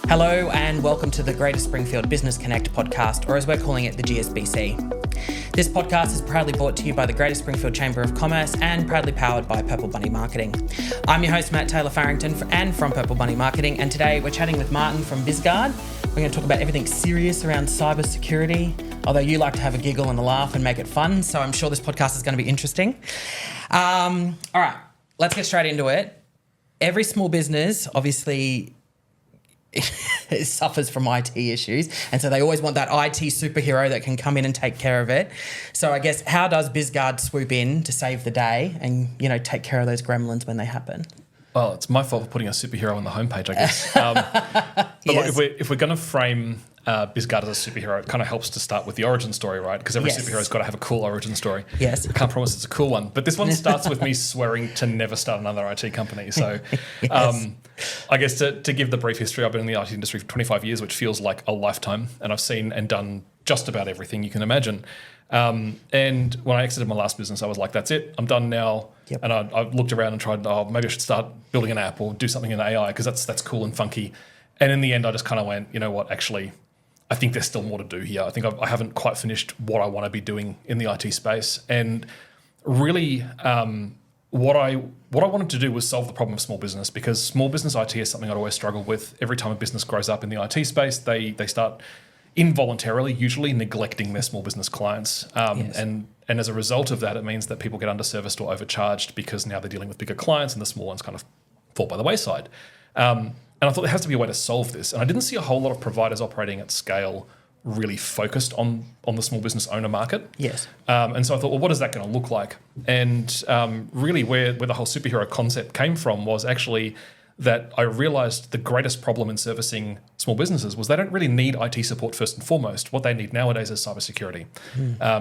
Hello and welcome to the Greater Springfield Business Connect podcast, or as we're calling it, the GSBC. This podcast is proudly brought to you by the Greater Springfield Chamber of Commerce and proudly powered by Purple Bunny Marketing. I'm your host, Matt Taylor Farrington, and from Purple Bunny Marketing, and today we're chatting with Martin from BizGuard. We're going to talk about everything serious around cybersecurity, although you like to have a giggle and a laugh and make it fun, so I'm sure this podcast is going to be interesting. All right, let's get straight into it. Every small business, obviously, it suffers from IT issues, and so they always want that IT superhero that can come in and take care of it. So I guess, how does BizGuard swoop in to save the day and, you know, take care of those gremlins when they happen? Well, it's my fault for putting a superhero on the homepage, I guess. But Yes. look, if we're going to frame BizGuard as a superhero, it kind of helps to start with the origin story, right? Because every superhero's got to have a cool origin story. Yes. I can't promise it's a cool one, but this one starts with me swearing to never start another IT company. So Yes. I guess to give the brief history, I've been in the IT industry for 25 years, which feels like a lifetime, and I've seen and done just about everything you can imagine. And when I exited my last business, I was like, that's it, I'm done now. Yep. And I looked around and tried, maybe I should start building an app or do something in AI because that's cool and funky. And in the end, I just kind of went, you know what, actually, I think there's still more to do here. I think I haven't quite finished what I want to be doing in the IT space. And really, what I wanted to do was solve the problem of small business, because small business IT is something I'd always struggled with. Every time a business grows up in the IT space, they start involuntarily, usually neglecting their small business clients. Yes. And as a result of that, it means that people get underserviced or overcharged because now they're dealing with bigger clients and the small ones kind of fall by the wayside. And I thought there has to be a way to solve this. And I didn't see a whole lot of providers operating at scale really focused on the small business owner market. Yes. And so I thought, well, what is that going to look like? And really where the whole superhero concept came from was actually that I realized the greatest problem in servicing small businesses was they don't really need IT support first and foremost. What they need nowadays is cybersecurity.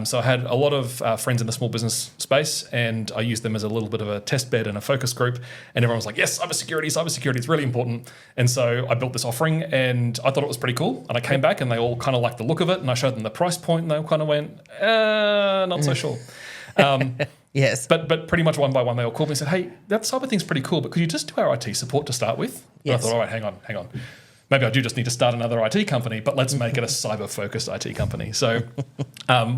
So I had a lot of friends in the small business space, and I used them as a little bit of a test bed and a focus group. And everyone was like, yes, cybersecurity is really important. And so I built this offering, and I thought it was pretty cool. And I came back, and they all kind of liked the look of it. And I showed them the price point, and they all kind of went, not so sure. Yes. But pretty much one by one, they all called me and said, hey, that cyber thing's pretty cool, but could you just do our IT support to start with? Yes. And I thought, all right, hang on. Maybe I do just need to start another IT company, but let's make it a cyber-focused IT company. So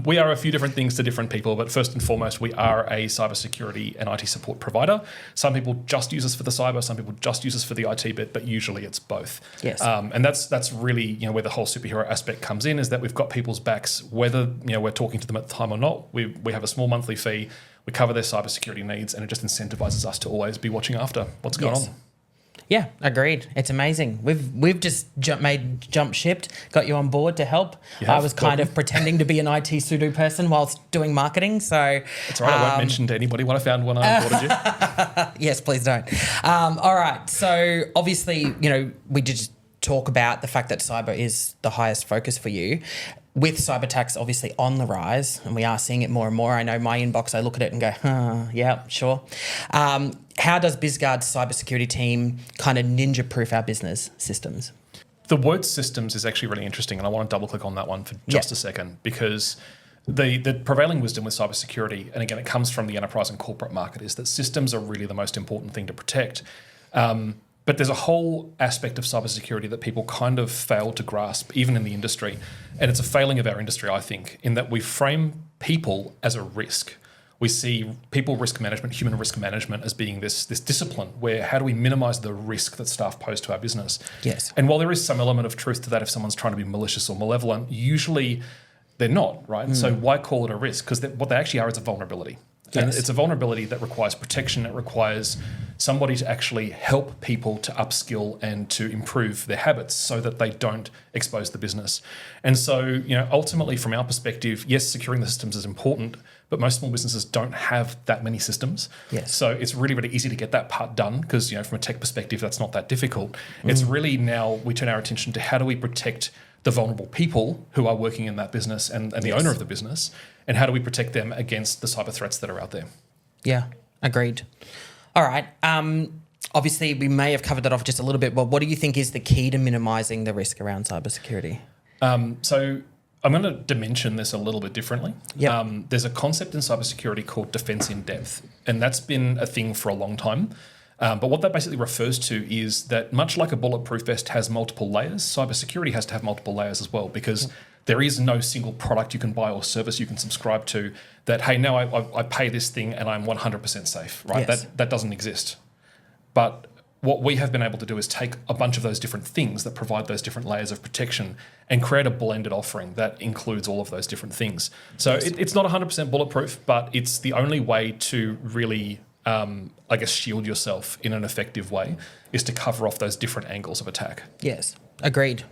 we are a few different things to different people, but first and foremost, we are a cybersecurity and IT support provider. Some people just use us for the cyber, some people just use us for the IT bit, but usually it's both. Yes. And that's really where the whole superhero aspect comes in, is that we've got people's backs, whether we're talking to them at the time or not. We have a small monthly fee. We cover their cybersecurity needs, and it just incentivizes us to always be watching after what's going on. Yeah, agreed. It's amazing. We've just jump shipped, got you on board to help. I was kind of pretending to be an IT pseudo person whilst doing marketing. So that's all right. I won't mention to anybody what I found when I onboarded you. Yes, please don't. All right. So obviously, we did just talk about the fact that cyber is the highest focus for you. With cyber attacks obviously on the rise, and we are seeing it more and more. I know my inbox, I look at it and go, yeah, sure. How does BizGuard's cybersecurity team kind of ninja-proof our business systems? The word systems is actually really interesting, and I want to double-click on that one for just a second, because the prevailing wisdom with cybersecurity, and again, it comes from the enterprise and corporate market, is that systems are really the most important thing to protect. But there's a whole aspect of cybersecurity that people kind of fail to grasp, even in the industry. And it's a failing of our industry, I think, in that we frame people as a risk. We see people risk management, human risk management, as being this discipline where how do we minimize the risk that staff pose to our business? Yes. And while there is some element of truth to that, if someone's trying to be malicious or malevolent, usually they're not, right? So why call it a risk? Because what they actually are is a vulnerability. Yes. And it's a vulnerability that requires protection. It requires somebody to actually help people to upskill and to improve their habits so that they don't expose the business. And so, ultimately from our perspective, yes, securing the systems is important, but most small businesses don't have that many systems. Yes. So it's really, really easy to get that part done because, from a tech perspective, that's not that difficult. It's really now we turn our attention to how do we protect the vulnerable people who are working in that business and the owner of the business, and how do we protect them against the cyber threats that are out there? Yeah, agreed. All right. Obviously, we may have covered that off just a little bit, but what do you think is the key to minimising the risk around cybersecurity? So I'm going to dimension this a little bit differently. There's a concept in cybersecurity called defense in depth, and that's been a thing for a long time. But what that basically refers to is that much like a bulletproof vest has multiple layers, cybersecurity has to have multiple layers as well, because there is no single product you can buy or service you can subscribe to that, hey, now I pay this thing and I'm 100% safe, right? Yes. That doesn't exist. But what we have been able to do is take a bunch of those different things that provide those different layers of protection and create a blended offering that includes all of those different things. So it's not 100% bulletproof, but it's the only way to really, shield yourself in an effective way is to cover off those different angles of attack. Yes, agreed.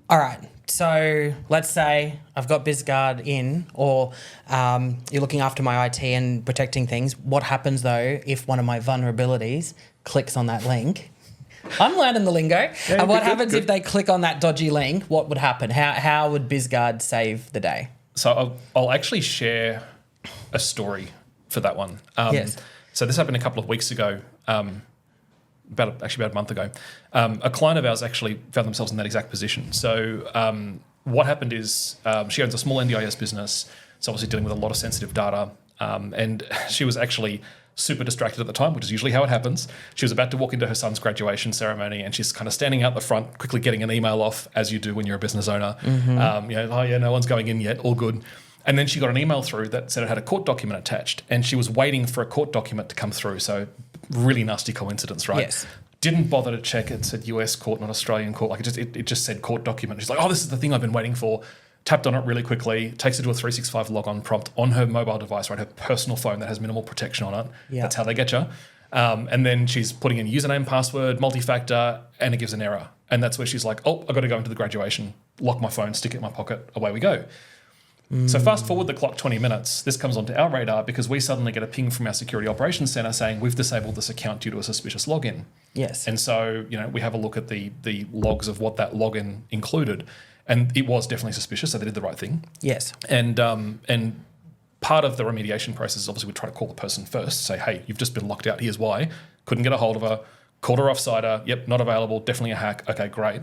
All right, so let's say I've got BizGuard in, or you're looking after my IT and protecting things. What happens though if one of my vulnerabilities clicks on that link? I'm learning the lingo. Yeah, and what happens if they click on that dodgy link? What would happen? How would BizGuard save the day? So I'll actually share a story for that one. Yes. So this happened a couple of weeks ago. About a month ago, a client of ours actually found themselves in that exact position. So what happened is she owns a small NDIS business. It's obviously dealing with a lot of sensitive data, and she was actually super distracted at the time, which is usually how it happens. She was about to walk into her son's graduation ceremony, and she's kind of standing out the front, quickly getting an email off, as you do when you're a business owner. No one's going in yet, all good. And then she got an email through that said it had a court document attached, and she was waiting for a court document to come through. So really nasty coincidence, right? Yes. Didn't bother to check. It said US court, not Australian court. Like it just said court document. She's like, oh, this is the thing I've been waiting for. Tapped on it really quickly, takes her to a 365 logon prompt on her mobile device, right? Her personal phone that has minimal protection on it. Yeah. That's how they get you. And then she's putting in username, password, multi-factor, and it gives an error. And that's where she's like, oh, I've got to go into the graduation, lock my phone, stick it in my pocket, away we go. So fast forward the clock 20 minutes, this comes onto our radar because we suddenly get a ping from our security operations center saying we've disabled this account due to a suspicious login. Yes. And so, we have a look at the logs of what that login included, and it was definitely suspicious, so they did the right thing. Yes. And part of the remediation process is obviously we try to call the person first, say, hey, you've just been locked out, here's why. Couldn't get a hold of her, called her off-sider, yep, not available, definitely a hack, okay, great.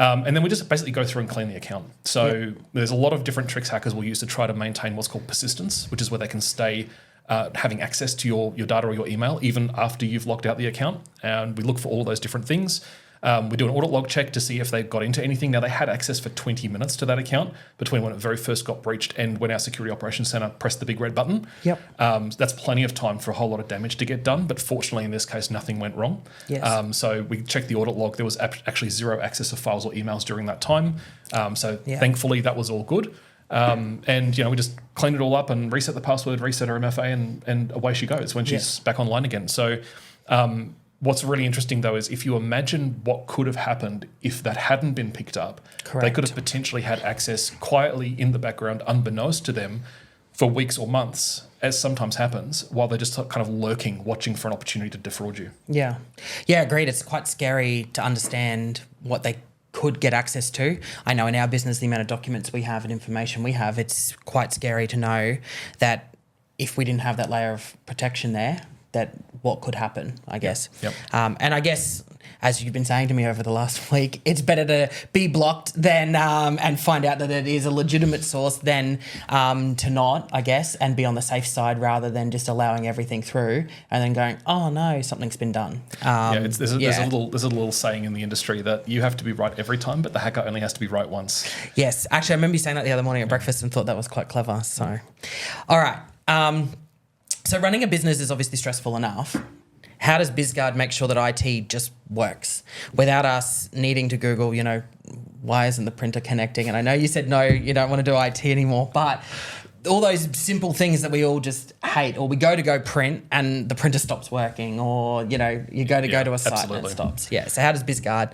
And then we just basically go through and clean the account. So there's a lot of different tricks hackers will use to try to maintain what's called persistence, which is where they can stay having access to your data or your email even after you've locked out the account. And we look for all those different things. We do an audit log check to see if they got into anything. Now, they had access for 20 minutes to that account between when it very first got breached and when our security operations center pressed the big red button. Yep. That's plenty of time for a whole lot of damage to get done, but fortunately in this case, nothing went wrong. Yes. So we checked the audit log. There was actually zero access of files or emails during that time. Thankfully, that was all good. We just cleaned it all up and reset the password, reset her MFA, and away she goes when she's back online again. So what's really interesting, though, is if you imagine what could have happened if that hadn't been picked up, they could have potentially had access quietly in the background, unbeknownst to them, for weeks or months, as sometimes happens, while they're just kind of lurking, watching for an opportunity to defraud you. Yeah. Yeah, agreed. It's quite scary to understand what they could get access to. I know in our business, the amount of documents we have and information we have, it's quite scary to know that if we didn't have that layer of protection there, that what could happen, I guess. Yep. And I guess, as you've been saying to me over the last week, it's better to be blocked than and find out that it is a legitimate source than to not, I guess, and be on the safe side rather than just allowing everything through and then going, oh no, something's been done. There's a little saying in the industry that you have to be right every time, but the hacker only has to be right once. Yes, actually, I remember you saying that the other morning at breakfast and thought that was quite clever. So, all right. So running a business is obviously stressful enough. How does BizGuard make sure that IT just works without us needing to Google, why isn't the printer connecting? And I know you said no, you don't want to do IT anymore, but all those simple things that we all just hate, or we go print and the printer stops working, or, you go to a site and it stops. Yeah. So how does BizGuard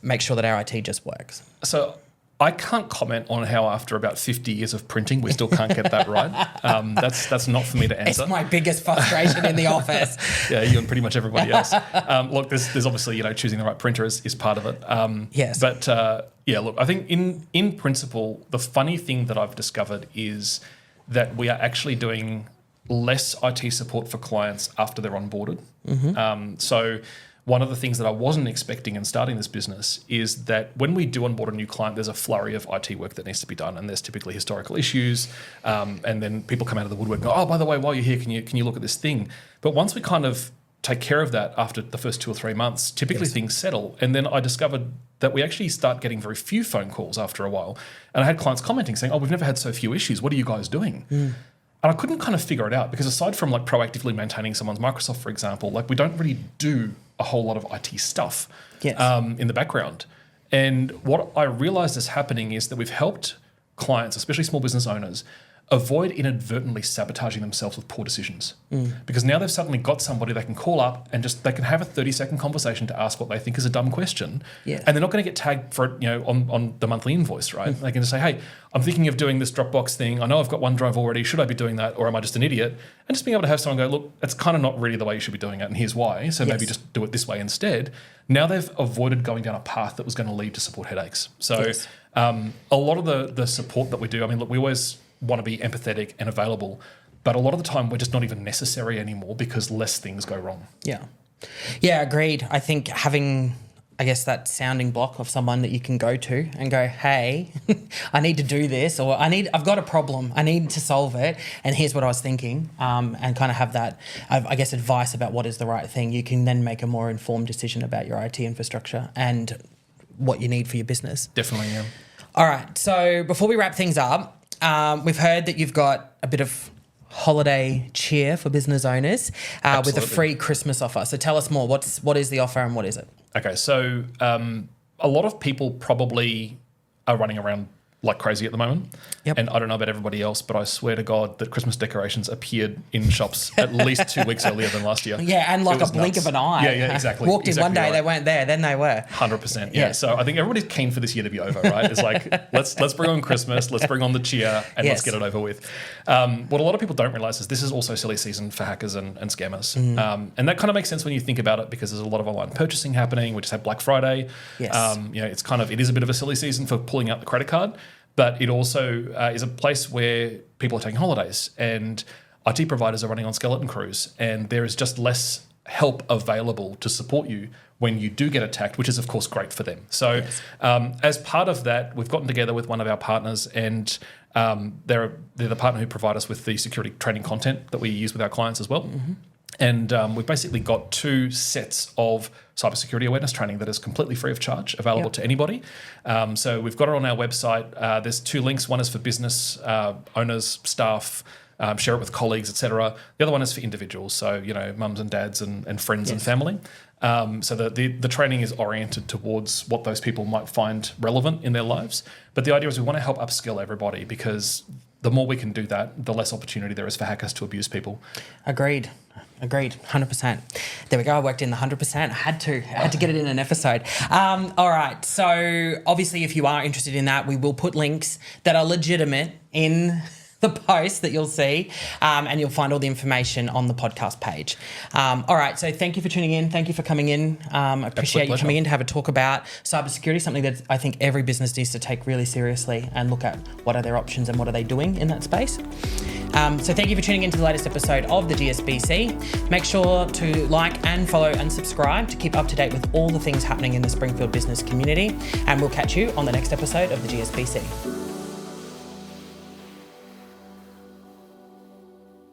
make sure that our IT just works? So I can't comment on how after about 50 years of printing, we still can't get that right. That's not for me to answer. It's my biggest frustration in the office. Yeah, you and pretty much everybody else. Look, there's obviously, choosing the right printer is part of it. Yes. But look, I think in principle, the funny thing that I've discovered is that we are actually doing less IT support for clients after they're onboarded. Mm-hmm. So one of the things that I wasn't expecting in starting this business is that when we do onboard a new client, there's a flurry of IT work that needs to be done, and there's typically historical issues, and then people come out of the woodwork and go, oh, by the way, while you're here, can you look at this thing? But once we kind of take care of that after the first 2 or 3 months, typically things settle. And then I discovered that we actually start getting very few phone calls after a while. And I had clients commenting saying, we've never had so few issues. What are you guys doing? And I couldn't kind of figure it out because aside from like proactively maintaining someone's Microsoft, for example, like we don't really do a whole lot of IT stuff in the background. And what I realized is happening is that we've helped clients, especially small business owners, avoid inadvertently sabotaging themselves with poor decisions. Because now they've suddenly got somebody they can call up and they can have a 30-second conversation to ask what they think is a dumb question. And they're not going to get tagged for it, on the monthly invoice, right? They can just say, hey, I'm thinking of doing this Dropbox thing. I know I've got OneDrive already. Should I be doing that? Or am I just an idiot? And just being able to have someone go, look, it's kind of not really the way you should be doing it. And here's why. So maybe just do it this way instead. Now they've avoided going down a path that was going to lead to support headaches. So a lot of the support that we do, I mean, look, we always want to be empathetic and available, but a lot of the time we're just not even necessary anymore because less things go wrong. Yeah, agreed. I think having, I guess, that sounding block of someone that you can go to and go, hey, I need to do this, or I've got a problem, I need to solve it, and here's what I was thinking, and kind of have that, I guess, advice about what is the right thing. You can then make a more informed decision about your IT infrastructure and what you need for your business. Definitely, yeah. All right, so before we wrap things up, we've heard that you've got a bit of holiday cheer for business owners with a free Christmas offer. So tell us more. What is the offer and what is it? Okay, so a lot of people probably are running around like crazy at the moment. And I don't know about everybody else, but I swear to God that Christmas decorations appeared in shops at least 2 weeks earlier than last year. Yeah, and like a blink of an eye. Yeah, exactly. Walked in one day, they weren't there, then they were. 100%. Yeah. So I think everybody's keen for this year to be over, right? It's like, let's bring on Christmas, let's bring on the cheer, and let's get it over with. What a lot of people don't realize is this is also silly season for hackers and scammers. And that kind of makes sense when you think about it because there's a lot of online purchasing happening. We just had Black Friday. It is a bit of a silly season for pulling out the credit card. But it also is a place where people are taking holidays and IT providers are running on skeleton crews, and there is just less help available to support you when you do get attacked, which is, of course, great for them. So as part of that, we've gotten together with one of our partners, and they're the partner who provide us with the security training content that we use with our clients as well. And we've basically got 2 sets of cybersecurity awareness training that is completely free of charge, available to anybody. So we've got it on our website. There's 2 links. One is for business owners, staff, share it with colleagues, etc. The other one is for individuals, so mums and dads and friends and family. So the training is oriented towards what those people might find relevant in their lives. But the idea is we want to help upskill everybody because the more we can do that, the less opportunity there is for hackers to abuse people. Agreed, 100%. There we go. I worked in the 100%. I had to get it in an episode. All right. So obviously, if you are interested in that, we will put links that are legitimate in the post that you'll see, and you'll find all the information on the podcast page. All right, so thank you for tuning in. Thank you for coming in. I appreciate you coming in to have a talk about cybersecurity, something that I think every business needs to take really seriously and look at what are their options and what are they doing in that space. So thank you for tuning in to the latest episode of the GSBC. Make sure to like and follow and subscribe to keep up to date with all the things happening in the Springfield business community, and we'll catch you on the next episode of the GSBC.